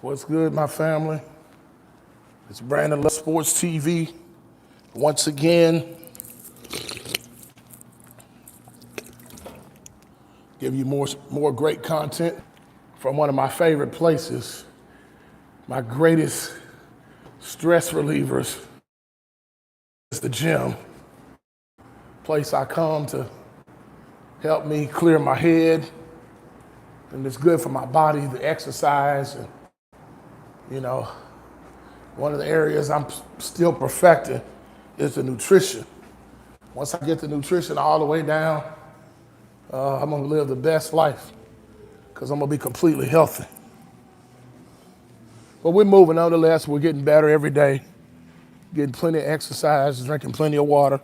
What's good, my family? It's Brandon Love Sports TV. Once again, give you more great content from one of my favorite places, my greatest stress relievers. It's the gym, place I come to help me clear my head, and it's good for my body, the exercise, and one of the areas I'm still perfecting is the nutrition. Once I get the nutrition all the way down, I'm gonna live the best life because I'm gonna be completely healthy. But we're moving nonetheless. We're getting better every day, getting plenty of exercise, drinking plenty of water,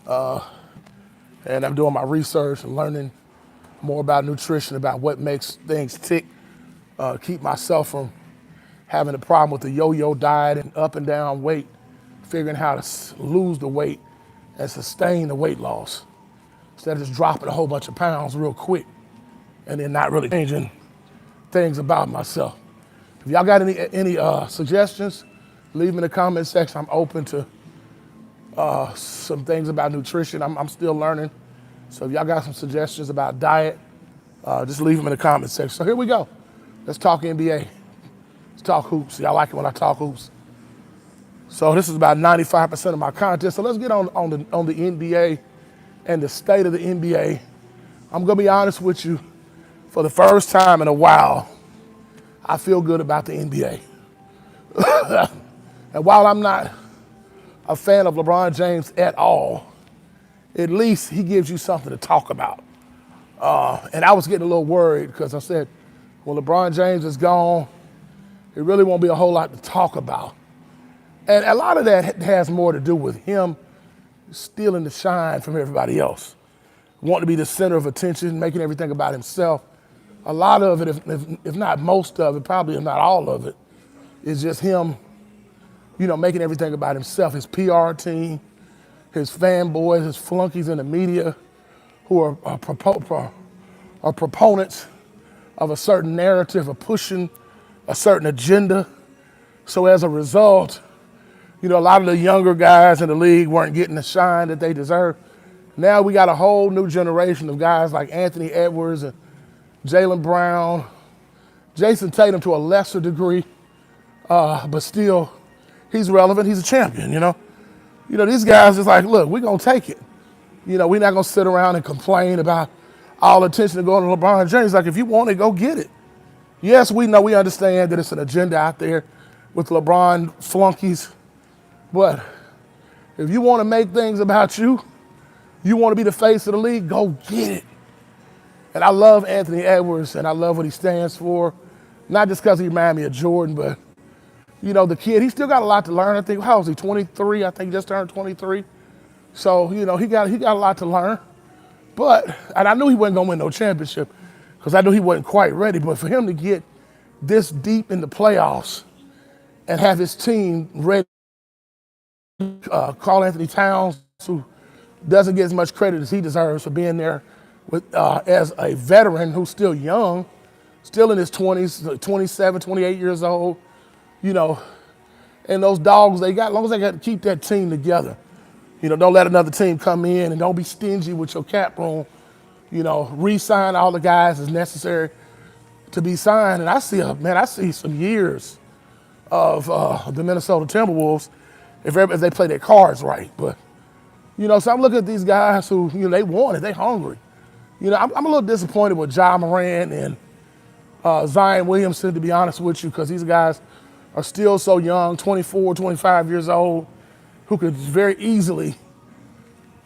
and I'm doing my research and learning more about nutrition, about what makes things tick, keep myself from having a problem with the yo-yo diet and up and down weight, figuring how to lose the weight and sustain the weight loss instead of just dropping a whole bunch of pounds real quick and then not really changing things about myself. If y'all got any suggestions, leave them in the comment section. I'm open to some things about nutrition. I'm still learning. So if y'all got some suggestions about diet, just leave them in the comment section. So here we go. Let's talk NBA. Let's talk hoops. Y'all like it when I talk hoops. So this is about 95% of my content. So let's get on the NBA and the state of the NBA. I'm gonna be honest with you. For the first time in a while, I feel good about the NBA. And while I'm not a fan of LeBron James at all, at least he gives you something to talk about. And I was getting a little worried because I said, when LeBron James is gone, it really won't be a whole lot to talk about. And a lot of that has more to do with him stealing the shine from everybody else, wanting to be the center of attention, making everything about himself. A lot of it, if not most of it, probably if not all of it, is just him, making everything about himself. His PR team, his fanboys, his flunkies in the media who are proponents of a certain narrative, of pushing a certain agenda. So as a result, a lot of the younger guys in the league weren't getting the shine that they deserve. Now we got a whole new generation of guys like Anthony Edwards and Jaylen Brown, Jason Tatum to a lesser degree, but still, he's relevant. He's a champion, These guys is like, look, we're going to take it. We're not going to sit around and complain about all the attention to going to LeBron James. Like, if you want it, go get it. Yes, we understand that it's an agenda out there with LeBron flunkies, but if you want to make things about you, you want to be the face of the league, go get it. And I love Anthony Edwards, and I love what he stands for, not just because he reminds me of Jordan, but, the kid, he still got a lot to learn. I think, how old is he, 23? I think he just turned 23. So, he got a lot to learn. And I knew he wasn't going to win no championship because I knew he wasn't quite ready. But for him to get this deep in the playoffs and have his team ready, Karl Anthony Towns, who doesn't get as much credit as he deserves for being there as a veteran who's still young, still in his 20s, 27, 28 years old, and those dogs, as long as they got to keep that team together. Don't let another team come in, and don't be stingy with your cap room. Re-sign all the guys as necessary to be signed. And I see some years of the Minnesota Timberwolves if they play their cards right. But, so I'm looking at these guys who, they want it, they hungry. I'm a little disappointed with Ja Morant and Zion Williamson, to be honest with you, because these guys are still so young, 24, 25 years old, who could very easily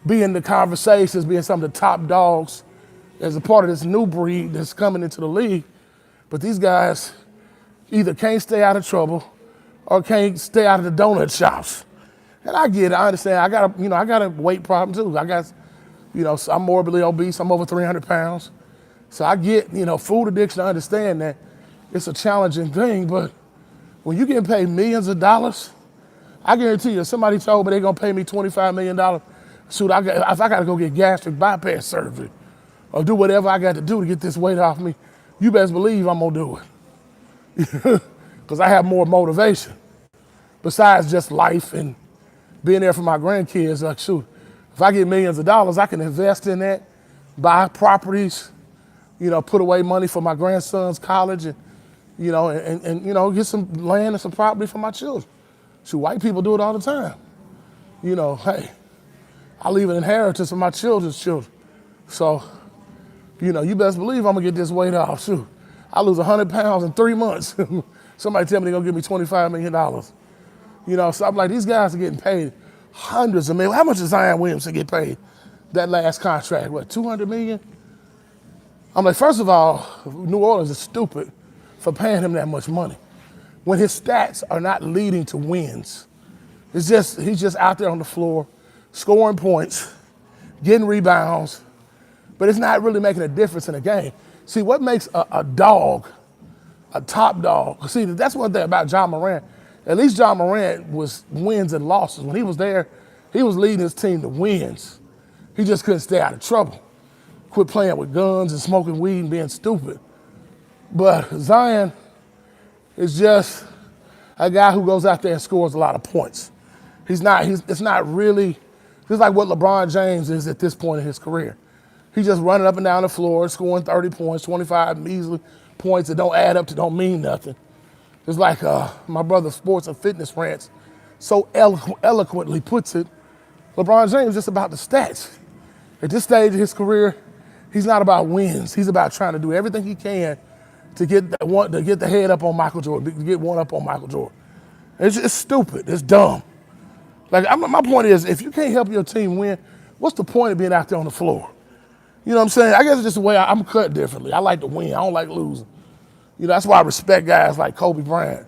be in the conversations, being some of the top dogs as a part of this new breed that's coming into the league. But these guys either can't stay out of trouble or can't stay out of the donut shops. And I get it, I understand. I got a weight problem too. I'm morbidly obese, I'm over 300 pounds. So I get, food addiction, I understand that it's a challenging thing, but when you're getting paid millions of dollars, I guarantee you, if somebody told me they're gonna pay me $25 million, shoot, if I gotta go get gastric bypass surgery or do whatever I got to do to get this weight off me, you best believe I'm gonna do it. because I have more motivation besides just life and being there for my grandkids. Like, shoot, if I get millions of dollars, I can invest in that, buy properties, put away money for my grandson's college and, get some land and some property for my children. Shoot, white people do it all the time. Hey, I leave an inheritance for my children's children. So, you best believe I'm gonna get this weight off. Shoot, I lose 100 pounds in 3 months. Somebody tell me they're gonna give me $25 million. So I'm like, these guys are getting paid hundreds of millions. How much does Zion Williamson get paid? That last contract, what, 200 million? I'm like, first of all, New Orleans is stupid for paying him that much money when his stats are not leading to wins. He's just out there on the floor, scoring points, getting rebounds, but it's not really making a difference in the game. See, what makes a dog, a top dog, see, that's one thing about Ja Morant. At least Ja Morant was wins and losses. When he was there, he was leading his team to wins. He just couldn't stay out of trouble. Quit playing with guns and smoking weed and being stupid. But Zion is just a guy who goes out there and scores a lot of points. It's not really, it's like what LeBron James is at this point in his career. He's just running up and down the floor, scoring 30 points, 25 measly points that don't add up to don't mean nothing. It's like my brother Sports and Fitness Rants so eloquently puts it, LeBron James is just about the stats. At this stage of his career, he's not about wins. He's about trying to do everything he can to get the head up on Michael Jordan, to get one up on Michael Jordan. It's stupid. It's dumb. Like, my point is, if you can't help your team win, what's the point of being out there on the floor? You know what I'm saying? I guess it's just the way I'm cut differently. I like to win. I don't like losing. That's why I respect guys like Kobe Bryant.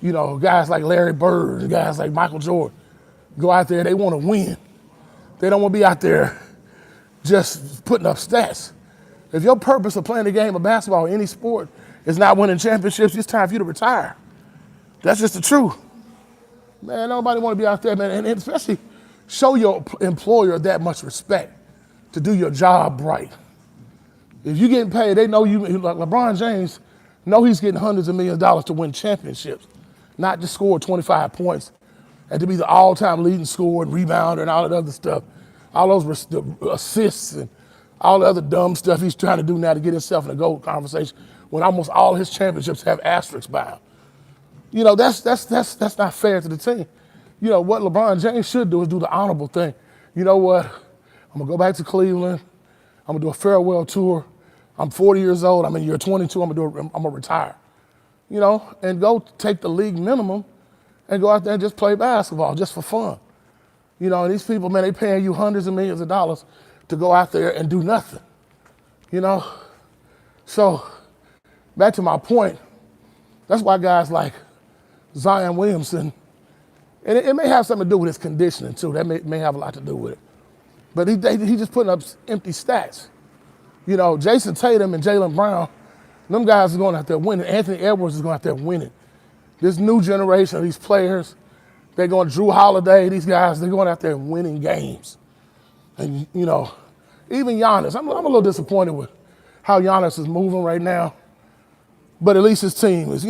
Guys like Larry Bird, guys like Michael Jordan. Go out there, they want to win. They don't want to be out there just putting up stats. If your purpose of playing the game of basketball or any sport is not winning championships, it's time for you to retire. That's just the truth. Man, nobody want to be out there, man, and especially show your employer that much respect to do your job right. If you're getting paid, they know you, like LeBron James, know he's getting hundreds of millions of dollars to win championships, not just score 25 points and to be the all-time leading scorer and rebounder and all that other stuff, all those assists and all the other dumb stuff he's trying to do now to get himself in a GOAT conversation when almost all his championships have asterisks by him. That's not fair to the team. What LeBron James should do is do the honorable thing. You know what? I'm gonna go back to Cleveland. I'm gonna do a farewell tour. I'm 40 years old. I'm in year 22. I'm gonna retire. And go take the league minimum and go out there and just play basketball just for fun. And these people, man, they paying you hundreds of millions of dollars to go out there and do nothing. So back to my point, that's why guys like Zion Williamson, and it may have something to do with his conditioning too. That may have a lot to do with it. But he just putting up empty stats. Jason Tatum and Jaylen Brown, them guys are going out there winning. Anthony Edwards is going out there winning. This new generation of these players, they're going Drew Holiday, these guys, they're going out there and winning games. And, even Giannis, I'm a little disappointed with how Giannis is moving right now. But at least his team is,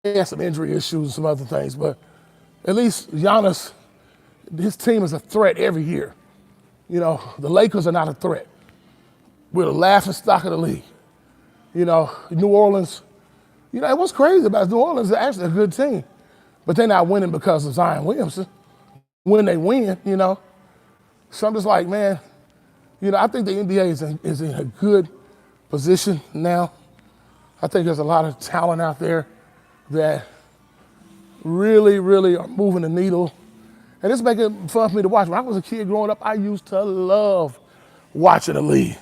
they had some injury issues and some other things, but at least Giannis, his team is a threat every year. The Lakers are not a threat. We're the laughing stock of the league. New Orleans, what's crazy about New Orleans is actually a good team, but they're not winning because of Zion Williamson. When they win, So I'm just like, man, I think the NBA is in a good position now. I think there's a lot of talent out there that really, really are moving the needle. And it's making fun for me to watch. When I was a kid growing up, I used to love watching the league.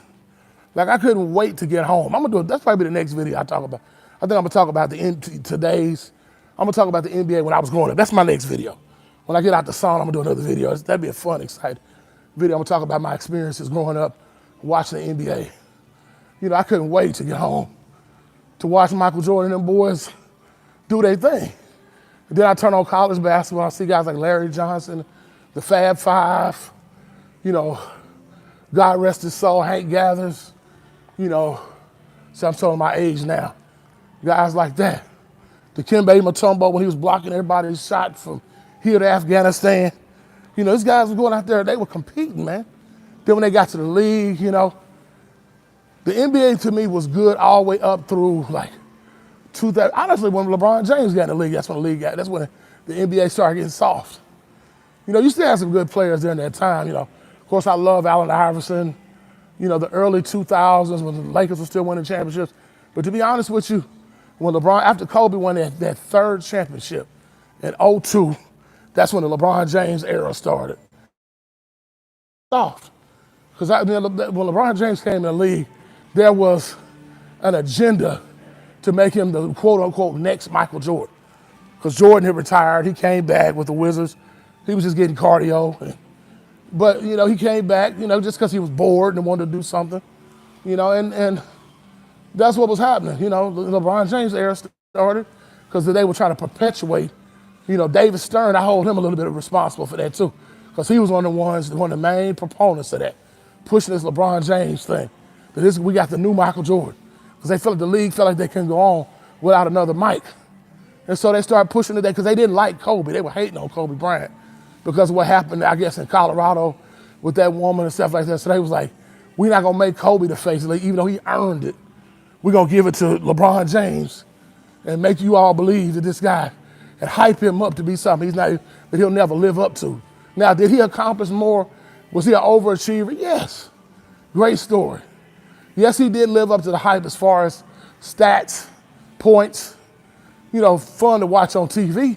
Like, I couldn't wait to get home. That's probably the next video I talk about. I think I'm gonna talk about I'm gonna talk about the NBA when I was growing up. That's my next video. When I get out the sauna, I'm gonna do another video. That'd be a fun, exciting video. I'm gonna talk about my experiences growing up, watching the NBA. I couldn't wait to get home to watch Michael Jordan and them boys do their thing. And then I turn on college basketball, I see guys like Larry Johnson, the Fab Five, God rest his soul, Hank Gathers, so I'm telling my age now. Guys like that. Dikembe Mutombo, when he was blocking everybody's shot from here to Afghanistan. You know, these guys were going out there, they were competing, man. Then when they got to the league, you know, the NBA to me was good all the way up through like 2000. Honestly, when LeBron James got in the league, that's when the NBA started getting soft. You know, you still have some good players during that time, you know. Of course, I love Allen Iverson, you know, the early 2000s when the Lakers were still winning championships. But to be honest with you, when LeBron, after Kobe won that third championship in '02, that's when the LeBron James era started. Soft. Because when LeBron James came in the league, there was an agenda to make him the quote-unquote next Michael Jordan. Because Jordan had retired, he came back with the Wizards. He was just getting cardio. But, you know, he came back, you know, just because he was bored and wanted to do something. You know, and that's what was happening. You know, the LeBron James era started because they were trying to perpetuate. You know, David Stern, I hold him a little bit responsible for that too, because he was one of the main proponents of that, pushing this LeBron James thing. That we got the new Michael Jordan, because they felt like the league felt like they couldn't go on without another Mike. And so they started pushing it there because they didn't like Kobe. They were hating on Kobe Bryant because of what happened, I guess, in Colorado with that woman and stuff like that. So they was like, we're not going to make Kobe the face of the league, even though he earned it. We're going to give it to LeBron James and make you all believe that this guy, and hype him up to be something that he'll never live up to. Now, did he accomplish more? Was he an overachiever? Yes. Great story. Yes, he did live up to the hype as far as stats, points, you know, fun to watch on TV.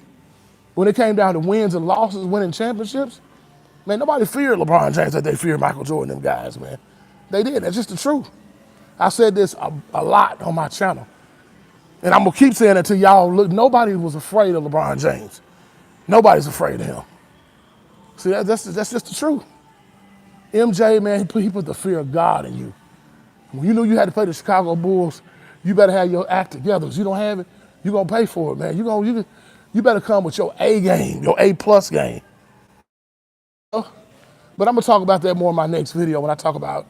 When it came down to wins and losses, winning championships, man, nobody feared LeBron James like they feared Michael Jordan, them guys, man. They did. That's just the truth. I said this a lot on my channel. And I'm going to keep saying it to y'all. Look, nobody was afraid of LeBron James. Nobody's afraid of him. See, that's just the truth. MJ, man, he put the fear of God in you. When you knew you had to play the Chicago Bulls, you better have your act together. If you don't have it, you're going to pay for it, man. You better come with your A game, your A+ game. But I'm going to talk about that more in my next video when I talk about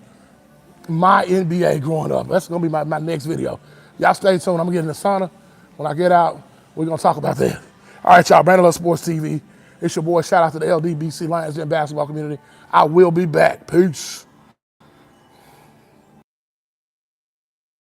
my NBA growing up. That's going to be my next video. Y'all stay tuned. I'm going to get in the sauna. When I get out, we're going to talk about that. All right, y'all. Brandon Love Sports TV. It's your boy. Shout out to the LDBC Lions Den basketball community. I will be back. Peace.